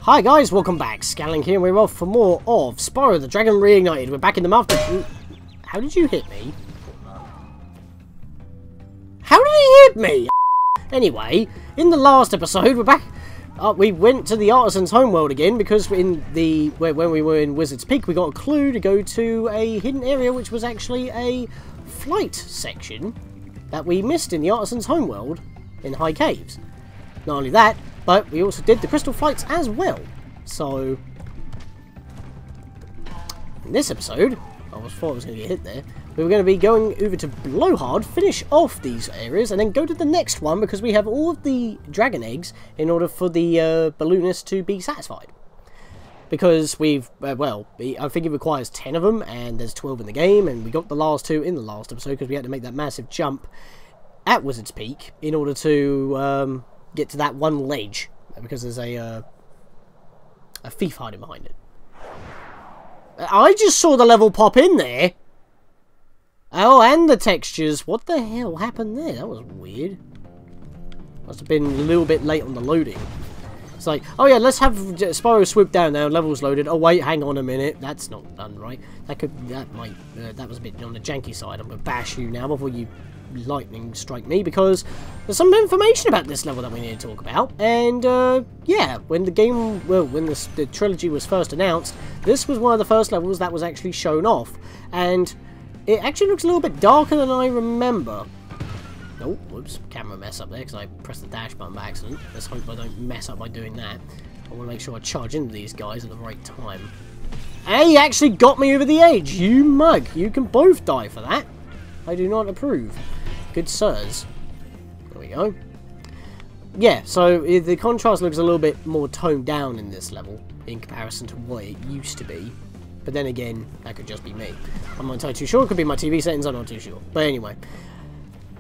Hi guys, welcome back. Scatlink here, and we're off for more of Spyro the Dragon Reignited. We're back in the map. How did you hit me? How did he hit me? Anyway, in the last episode, we're back. We went to the Artisan's homeworld again because when we were in Wizard's Peak, we got a clue to go to a hidden area, which was actually a flight section that we missed in the Artisan's homeworld in High Caves. Not only that, but we also did the crystal flights as well. So, in this episode, I thought I was going to get hit there. We were going to be going over to Blowhard, finish off these areas, and then go to the next one because we have all of the dragon eggs in order for the balloonist to be satisfied. Because we've, I think it requires 10 of them, and there's 12 in the game, and we got the last 2 in the last episode because we had to make that massive jump at Wizard's Peak in order to get to that one ledge, because there's a thief hiding behind it. I just saw the level pop in there. Oh, and the textures. What the hell happened there? That was weird. Must have been a little bit late on the loading. It's like, oh yeah, let's have Spyro swoop down now. Level's loaded. Oh wait, hang on a minute. That's not done right. That was a bit on the janky side. I'm gonna bash you now before you lightning strike me, because there's some information about this level that we need to talk about. And yeah, when the game, when the trilogy was first announced, this was one of the first levels that was actually shown off, and it actually looks a little bit darker than I remember. Oh, whoops, camera mess up there because I pressed the dash button by accident. Let's hope I don't mess up by doing that. I want to make sure I charge into these guys at the right time. Hey, he actually got me over the edge, you mug. You can both die for that. I do not approve. Good sirs. There we go. Yeah, so the contrast looks a little bit more toned down in this level in comparison to what it used to be. But then again, that could just be me. I'm not entirely too sure. It could be my TV settings. I'm not too sure. But anyway.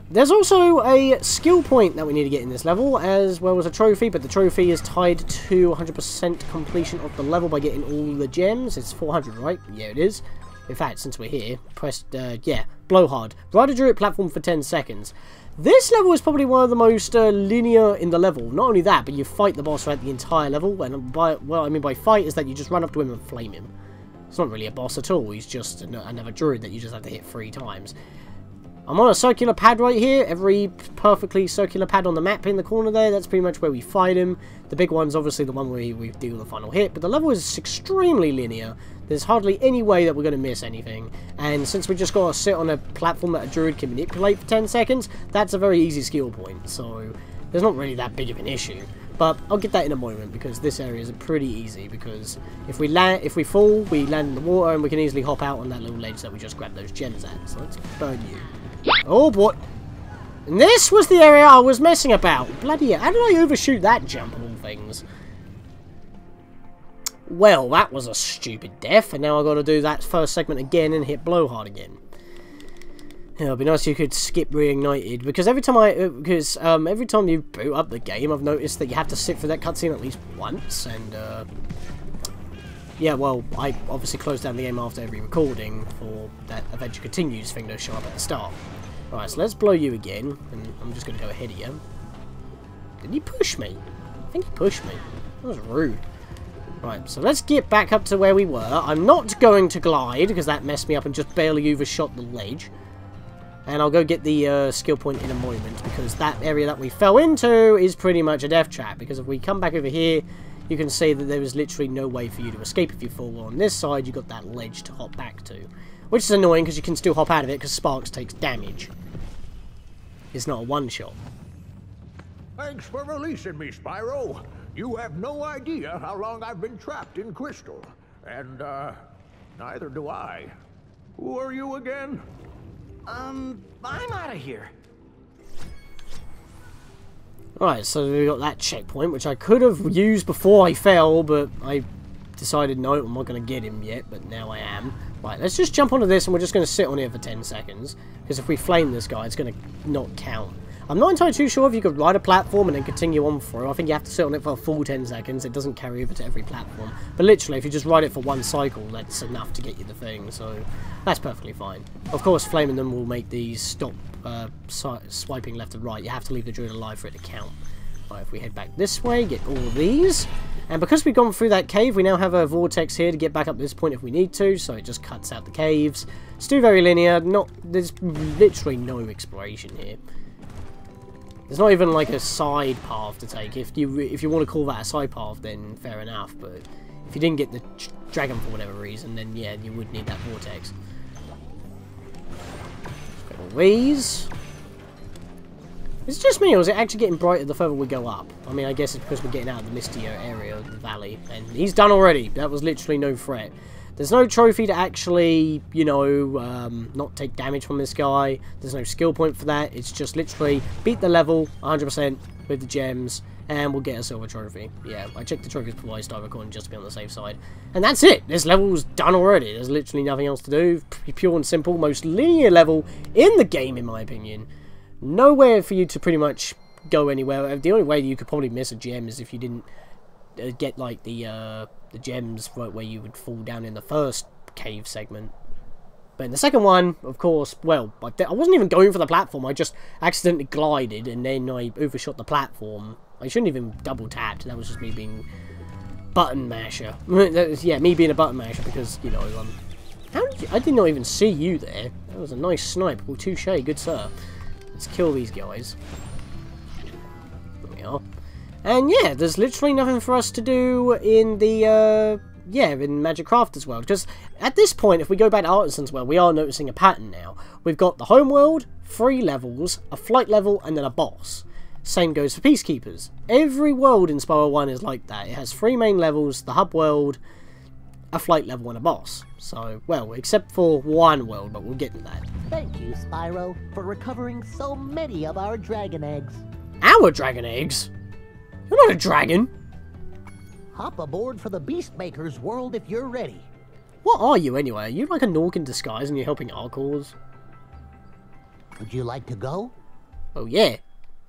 There's also a skill point that we need to get in this level, as well as a trophy, but the trophy is tied to 100% completion of the level by getting all the gems. It's 400, right? Yeah, it is. In fact, since we're here, press, yeah, Blowhard. Ride a druid platform for 10 seconds. This level is probably one of the most linear in the level. Not only that, but you fight the boss throughout the entire level. And by, what I mean by fight is that you just run up to him and flame him. It's not really a boss at all. He's just another druid that you just have to hit 3 times. I'm on a circular pad right here. Every perfectly circular pad on the map in the corner there. That's pretty much where we fight him. The big one's obviously the one where we deal the final hit. But the level is extremely linear. There's hardly any way that we're going to miss anything. And since we just got to sit on a platform that a druid can manipulate for 10 seconds, that's a very easy skill point. So there's not really that big of an issue. But I'll get that in a moment, because this area is pretty easy. Because if we fall, we land in the water, and we can easily hop out on that little ledge that we just grabbed those gems at. So let's burn you. Oh boy! And this was the area I was messing about. Bloody hell! How did I overshoot that jump of all things? Well, that was a stupid death, and now I've got to do that first segment again and hit Blowhard again. Yeah, it'd be nice if you could skip Reignited, because every time every time you boot up the game, I've noticed that you have to sit for that cutscene at least once, and yeah, well, I obviously closed down the game after every recording for that Adventure Continues thing to show up at the start. Alright, so let's blow you again, and I'm just going to go ahead of you. Did he push me? I think he pushed me. That was rude. Right, so let's get back up to where we were. I'm not going to glide, because that messed me up and just barely overshot the ledge. And I'll go get the skill point in a moment, because that area that we fell into is pretty much a death trap. Because if we come back over here, you can see that there is literally no way for you to escape if you fall. On this side, you've got that ledge to hop back to. Which is annoying, because you can still hop out of it, because Sparks takes damage. It's not a one-shot. Thanks for releasing me, Spyro. You have no idea how long I've been trapped in Crystal. And, neither do I. Who are you again? I'm out of here. Right, so we got that checkpoint, which I could have used before I fell, but I decided no, I'm not going to get him yet, but now I am. Right, let's just jump onto this, and we're just going to sit on here for 10 seconds, because if we flame this guy, it's going to not count. I'm not entirely too sure if you could ride a platform and then continue on through. I think you have to sit on it for a full 10 seconds. It doesn't carry over to every platform. But literally, if you just ride it for one cycle, that's enough to get you the thing. So that's perfectly fine. Of course, flaming them will make these stop swiping left and right. You have to leave the druid alive for it to count. Right, if we head back this way, get all these. And because we've gone through that cave, we now have a vortex here to get back up this point if we need to, so it just cuts out the caves. Still very linear, there's literally no exploration here. There's not even like a side path to take. If you want to call that a side path, then fair enough, but if you didn't get the dragon for whatever reason, then yeah, you would need that vortex. Let's grab all these. Is it just me, or is it actually getting brighter the further we go up? I mean, I guess it's because we're getting out of the mistier area of the valley. And he's done already. That was literally no threat. There's no trophy to actually, you know, not take damage from this guy. There's no skill point for that. It's just literally beat the level 100% with the gems, and we'll get a silver trophy. Yeah, I checked the trophies before I started recording just to be on the safe side. And that's it. This level's done already. There's literally nothing else to do. Pure and simple. Most linear level in the game, in my opinion. Nowhere for you to pretty much go anywhere. The only way you could probably miss a gem is if you didn't get like the gems right where you would fall down in the first cave segment. But in the second one, of course, well, I wasn't even going for the platform. I just accidentally glided and then I overshot the platform. I shouldn't even double tapped. That was just me being button masher. Yeah, me being a button masher because, you know, how did you, I did not even see you there. That was a nice snipe. Well, touche, good sir. Let's kill these guys. There we are. And yeah, there's literally nothing for us to do in the, in Magic Craft as well. Because at this point, if we go back to Artisan's World, we are noticing a pattern now. We've got the home world, 3 levels, a flight level, and then a boss. Same goes for Peacekeepers. Every world in Spyro 1 is like that. It has 3 main levels, the hub world, a flight level, and a boss. So, well, except for one world, but we'll get to that. Thank you, Spyro, for recovering so many of our dragon eggs. Our dragon eggs? You're not a dragon! Hop aboard for the Beastmaker's world if you're ready. What are you anyway? Are you like a Nork in disguise and you're helping our cause? Would you like to go? Oh yeah.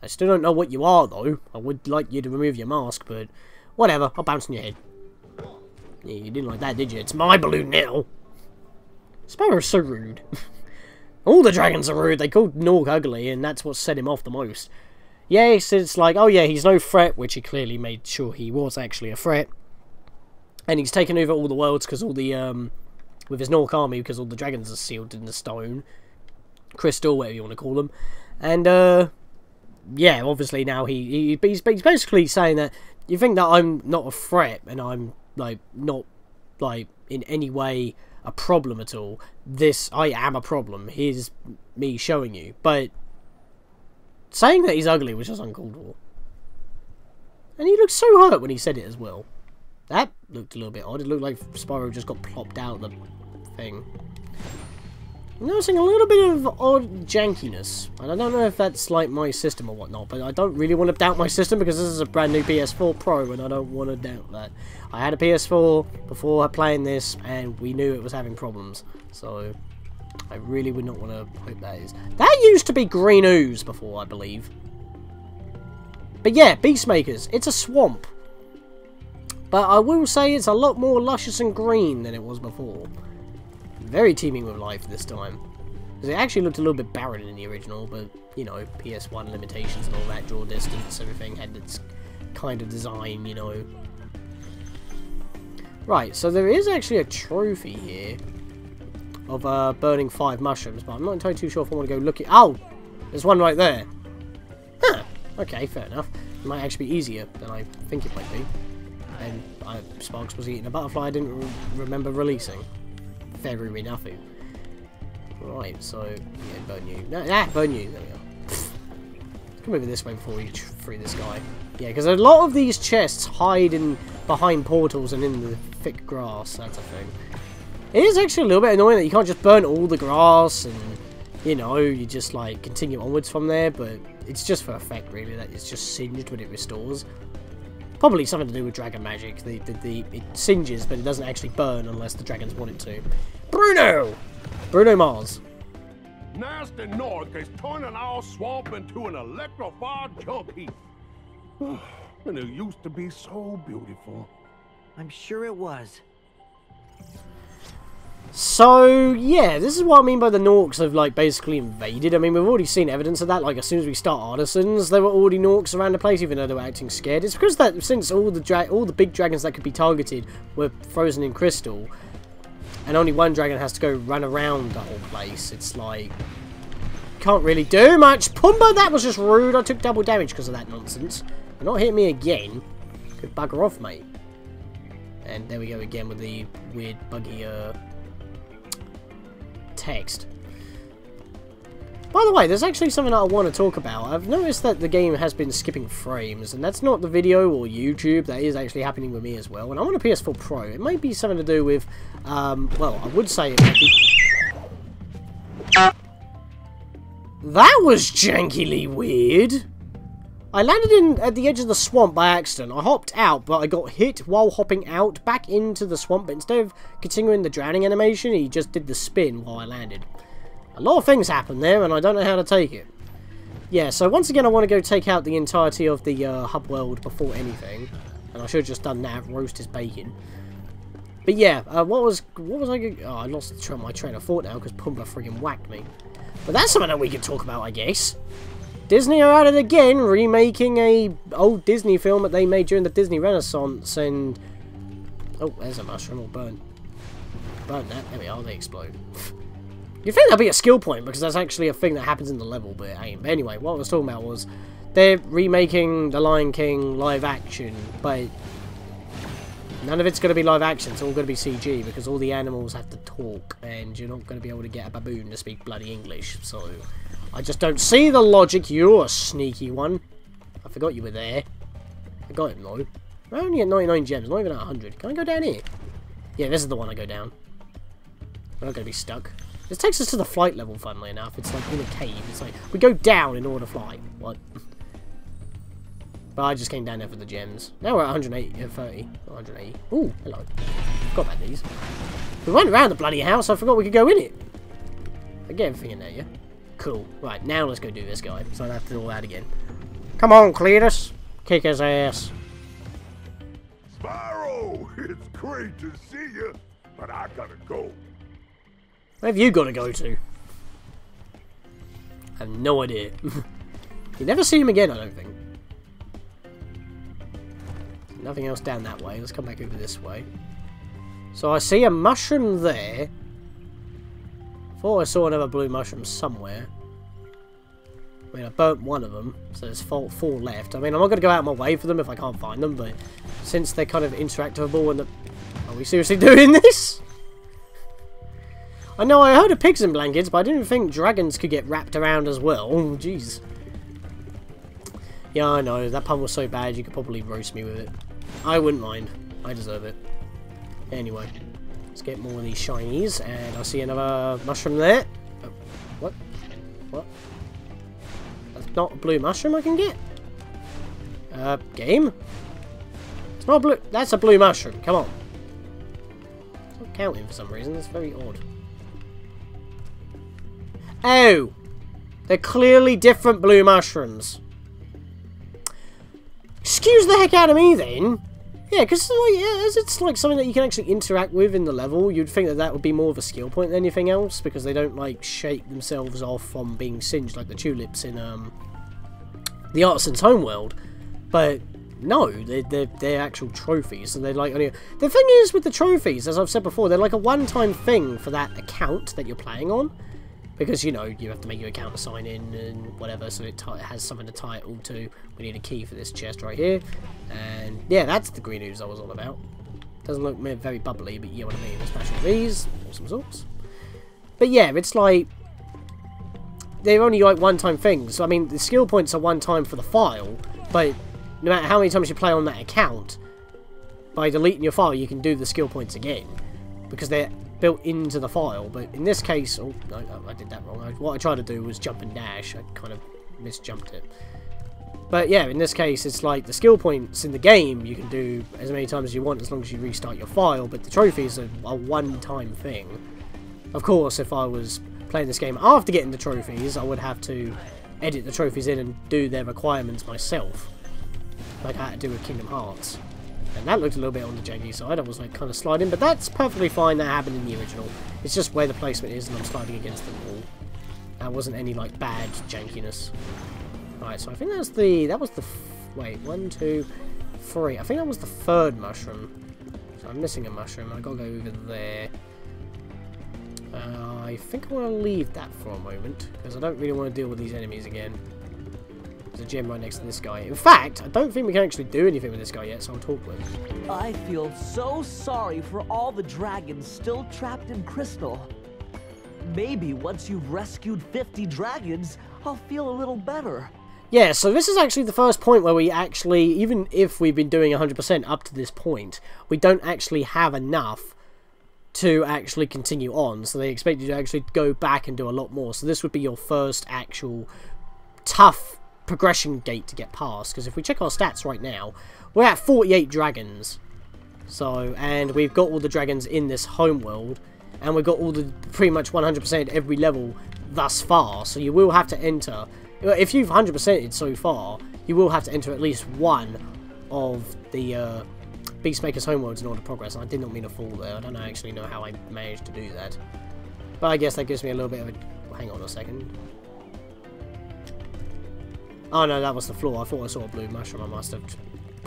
I still don't know what you are though. I would like you to remove your mask, but whatever, I'll bounce on your head. Yeah, you didn't like that, did you? It's my balloon now! Spyro's so rude. All the dragons are rude. They called Nork ugly, and that's what set him off the most. Yes, it's like, oh yeah, he's no threat, which he clearly made sure he was actually a threat. And he's taken over all the worlds because all the, with his Nork army, because all the dragons are sealed in the stone. Crystal, whatever you want to call them. And, yeah, obviously now he's basically saying that you think that I'm not a threat, and I'm, like, not, like, in any way a problem at all. I am a problem. Here's me showing you. But saying that he's ugly was just uncalled for. And he looked so hurt when he said it as well. That looked a little bit odd. It looked like Spyro just got plopped out of the thing. I'm noticing a little bit of odd jankiness. And I don't know if that's like my system or whatnot, but I don't really want to doubt my system because this is a brand new PS4 Pro and I don't want to doubt that. I had a PS4 before playing this and we knew it was having problems. So I really would not want to hope that is. That used to be green ooze before, I believe. But yeah, Beastmakers. It's a swamp. But I will say it's a lot more luscious and green than it was before. Very teeming with life this time. Because it actually looked a little bit barren in the original, but, you know, PS1 limitations and all that, draw distance, everything had its kind of design, you know. Right, so there is actually a trophy here of burning 5 mushrooms, but I'm not entirely too sure if I want to go look at... Oh! There's one right there. Huh. Okay, fair enough. It might actually be easier than I think it might be. And Sparks was eating a butterfly I didn't remember releasing. Very nothing. Right, so yeah, burn you. Burn you. There we go. Let's come over this way before we free this guy. Yeah, because a lot of these chests hide behind portals and in the thick grass. That's a thing. It is actually a little bit annoying that you can't just burn all the grass and, you know, you just like continue onwards from there. But it's just for effect, really. That it's just singed when it restores. Probably something to do with dragon magic. It singes, but it doesn't actually burn unless the dragons want it to. Bruno! Bruno Mars. Nasty Nork is turning our swamp into an electrified junk heap. And it used to be so beautiful. I'm sure it was. So, yeah, this is what I mean by the Norks have, like, basically invaded. I mean, we've already seen evidence of that. Like, as soon as we start Artisans, there were already Norks around the place, even though they were acting scared. It's because that, since all the big dragons that could be targeted were frozen in crystal, and only one dragon has to go run around the whole place, it's like, can't really do much. Pumbaa, that was just rude. I took double damage because of that nonsense. You're not hitting me again. Good bugger off, mate. And there we go again with the weird, buggy, text. By the way, there's actually something that I want to talk about. I've noticed that the game has been skipping frames, and that's not the video or YouTube. That is actually happening with me as well. And I'm on a PS4 Pro. It might be something to do with, well, I would say it might be... That was jankily weird. I landed at the edge of the swamp by accident. I hopped out, but I got hit while hopping out back into the swamp. But instead of continuing the drowning animation, he just did the spin while I landed. A lot of things happened there, and I don't know how to take it. Yeah, so once again, I want to go take out the entirety of the hub world before anything. And I should have just done that, roast his bacon. But yeah, what was I... Oh, I lost my train of thought now because Pumbaa friggin' whacked me. But that's something that we could talk about, I guess. Disney are at it again, remaking a old Disney film that they made during the Disney Renaissance, and... Oh, there's a mushroom, or burn. Burn that, there we are, they explode. You'd think that'd be a skill point, because that's actually a thing that happens in the level, but it ain't. But anyway, what I was talking about was, they're remaking The Lion King live action, but... None of it's going to be live action, it's all going to be CG, because all the animals have to talk, and you're not going to be able to get a baboon to speak bloody English, so... I just don't see the logic. You're a sneaky one. I forgot you were there. I got him though. I'm only at 99 gems, not even at 100. Can I go down here? Yeah, this is the one I go down. I'm not going to be stuck. This takes us to the flight level, funnily enough. It's like in a cave. It's like, we go down in order to fly. What? But I just came down there for the gems. Now we're at 130. 180. Ooh, hello. Forgot about these. We went around the bloody house. I forgot we could go in it. I get everything in there, yeah? Cool. Right, now let's go do this guy, so I don't have to do all that again. Come on, Cletus. Kick his ass. Spyro, it's great to see you, but I gotta go. Where have you got to go to? I have no idea. You never see him again, I don't think. Nothing else down that way. Let's come back over this way. So I see a mushroom there. Thought I saw another blue mushroom somewhere. I mean, I burnt one of them, so there's four left. I mean, I'm not going to go out of my way for them if I can't find them, but since they're kind of interactable and Are we seriously doing this? I know I heard of pigs in blankets, but I didn't think dragons could get wrapped around as well. Oh, jeez. Yeah, I know. That pun was so bad, you could probably roast me with it. I wouldn't mind. I deserve it. Anyway. Let's get more of these shinies, and I see another mushroom there. Oh, what? What? That's not a blue mushroom I can get? Game? It's not blue. That's a blue mushroom. Come on. It's not counting for some reason. That's very odd. Oh! They're clearly different blue mushrooms. Excuse the heck out of me, then. Yeah, because like, as it's like something that you can actually interact with in the level, you'd think that that would be more of a skill point than anything else, because they don't like shake themselves off from being singed like the tulips in the Artisan's Homeworld. But no, they're actual trophies, so they're like only. The thing is with the trophies, as I've said before, they're like a one-time thing for that account that you're playing on. Because, you know, you have to make your account to sign in and whatever, so it has something to tie it all to. We need a key for this chest right here. And, yeah, that's the green ooze I was on about. Doesn't look very bubbly, but you know what I mean. Let's smash all these. Awesome sauce. But, yeah, it's like... They're only, like, one-time things. So, I mean, the skill points are one time for the file, but no matter how many times you play on that account, by deleting your file, you can do the skill points again. Because they're built into the file, but in this case, oh, no, I did that wrong. What I tried to do was jump and dash. I kind of misjumped it. But yeah, in this case, it's like the skill points in the game you can do as many times as you want as long as you restart your file, but the trophies are a one-time thing. Of course, if I was playing this game after getting the trophies, I would have to edit the trophies in and do their requirements myself, like I had to do with Kingdom Hearts. And that looked a little bit on the janky side. I was like kind of sliding, but that's perfectly fine. That happened in the original. It's just where the placement is and I'm sliding against the wall. That wasn't any like bad jankiness. Right, so I think that was the wait, 1, 2, 3. I think that was the third mushroom. So I'm missing a mushroom. I gotta go over there. I think I want to leave that for a moment because I don't really want to deal with these enemies again. There's a gem right next to this guy. In fact, I don't think we can actually do anything with this guy yet, so I'll talk with him. I feel so sorry for all the dragons still trapped in Crystal. Maybe once you've rescued 50 dragons, I'll feel a little better. Yeah, so this is actually the first point where we actually, even if we've been doing 100% up to this point, we don't actually have enough to actually continue on. So they expect you to actually go back and do a lot more. So this would be your first actual tough progression gate to get past. Because if we check our stats right now, we're at 48 dragons. So, and we've got all the dragons in this homeworld. And we've got all the pretty much 100% every level thus far. So you will have to enter, if you've 100%ed so far, you will have to enter at least one of the Beastmaker's homeworlds in order to progress. And I did not mean to fall there. I don't actually know how I managed to do that. But I guess that gives me a little bit of a... Hang on a second. Oh no, that was the floor. I thought I saw a blue mushroom. I must have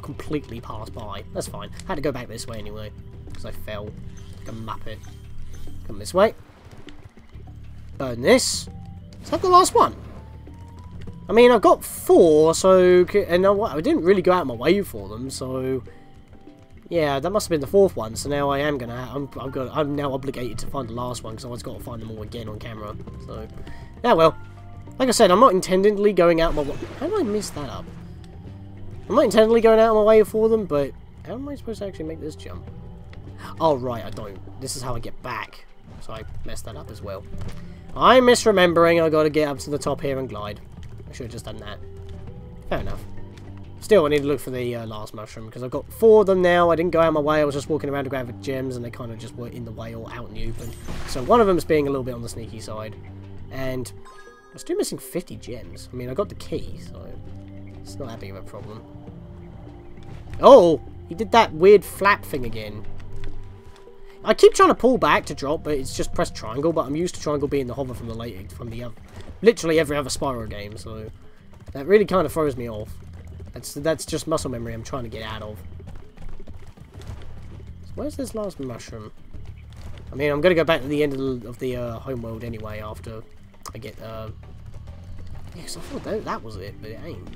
completely passed by. That's fine. I had to go back this way anyway. Because I fell. Like a muppet. Come this way. Burn this. Is that the last one? I mean, I've got 4, so... And I didn't really go out of my way for them, so... Yeah, that must have been the 4th one, so now I am gonna... I'm now obligated to find the last one, because I've got to find them all again on camera. So, yeah, well. Like I said, I'm not intentionally going out my way... How did I miss that up? I'm not intentionally going out of my way for them, but... How am I supposed to actually make this jump? Oh, right, I don't. This is how I get back. So I messed that up as well. I'm misremembering. I got to get up to the top here and glide. I should have just done that. Fair enough. Still, I need to look for the last mushroom, because I've got 4 of them now. I didn't go out of my way. I was just walking around to grab the gems, and they kind of just were in the way or out in the open. So one of them is being a little bit on the sneaky side. And I'm still missing 50 gems. I mean, I got the key, so it's not that big of a problem. Oh! He did that weird flap thing again. I keep trying to pull back to drop, but it's just press triangle, but I'm used to triangle being the hover from the other, literally every other Spyro game, so that really kind of throws me off. That's just muscle memory I'm trying to get out of. So where's this last mushroom? I mean, I'm going to go back to the end of the homeworld anyway after I get... Yes, I thought that was it, but it ain't.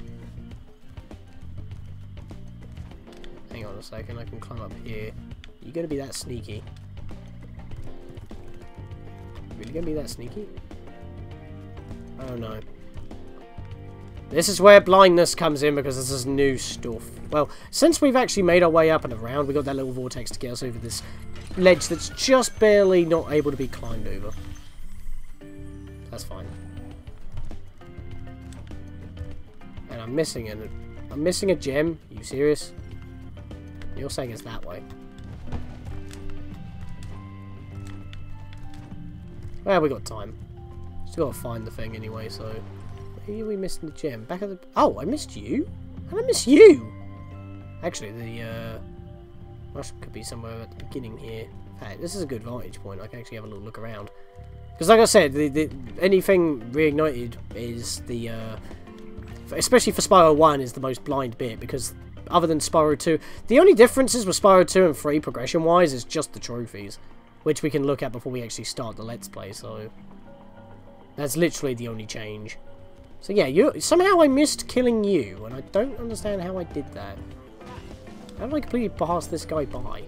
Hang on a second, I can climb up here. You going to be that sneaky? Really going to be that sneaky? Oh no. This is where blindness comes in, because this is new stuff. Well, since we've actually made our way up and around, we got that little vortex to get us over this ledge that's just barely not able to be climbed over. That's fine. And I'm missing it. I'm missing a gem. Are you serious? You're saying it's that way. Well, we got time. Still gotta find the thing anyway, so... Where are we missing the gem? Back at the... Oh, I missed you? How did I miss you? Actually, the, mushroom could be somewhere at the beginning here. In fact, this is a good vantage point. I can actually have a little look around. Because like I said, anything Reignited is the, especially for Spyro 1, is the most blind bit, because other than Spyro 2, the only differences with Spyro 2 and 3 progression-wise is just the trophies, which we can look at before we actually start the Let's Play, so that's literally the only change. So yeah, somehow I missed killing you, and I don't understand how I did that. How did I completely pass this guy by?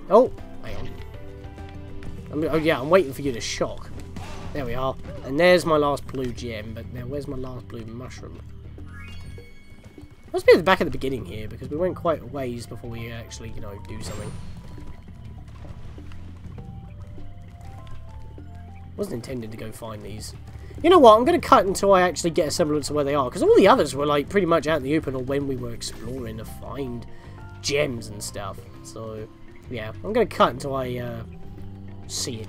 Oh, hang on. Oh yeah, I'm waiting for you to shock. There we are. And there's my last blue gem, but now where's my last blue mushroom? Must be at the back of the beginning here, because we went quite a ways before we actually, you know, do something. Wasn't intended to go find these. You know what, I'm going to cut until I actually get a semblance of where they are, because all the others were like pretty much out in the open, or when we were exploring to find gems and stuff. So, yeah, I'm going to cut until I see it.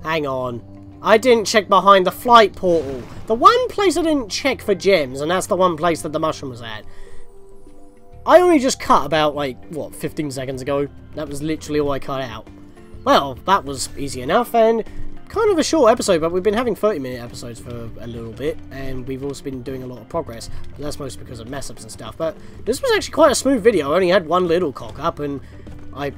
Hang on. I didn't check behind the flight portal. The one place I didn't check for gems, and that's the one place that the mushroom was at. I only just cut about, like, what, 15 seconds ago? That was literally all I cut out. Well, that was easy enough, and kind of a short episode, but we've been having 30-minute episodes for a little bit, and we've also been doing a lot of progress. But that's mostly because of mess-ups and stuff. But this was actually quite a smooth video. I only had one little cock-up, and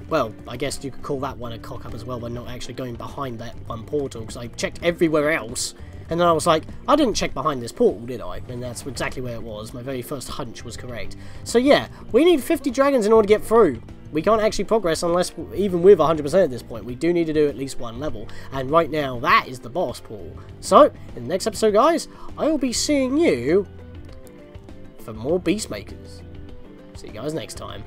well, I guess you could call that one a cock-up as well, but not actually going behind that one portal, because I checked everywhere else. And then I was like, I didn't check behind this portal, did I? And that's exactly where it was. My very first hunch was correct. So yeah, we need 50 dragons in order to get through. We can't actually progress unless, even with 100% at this point, we do need to do at least one level. And right now, that is the boss portal. So, in the next episode, guys, I will be seeing you for more Beastmakers. See you guys next time.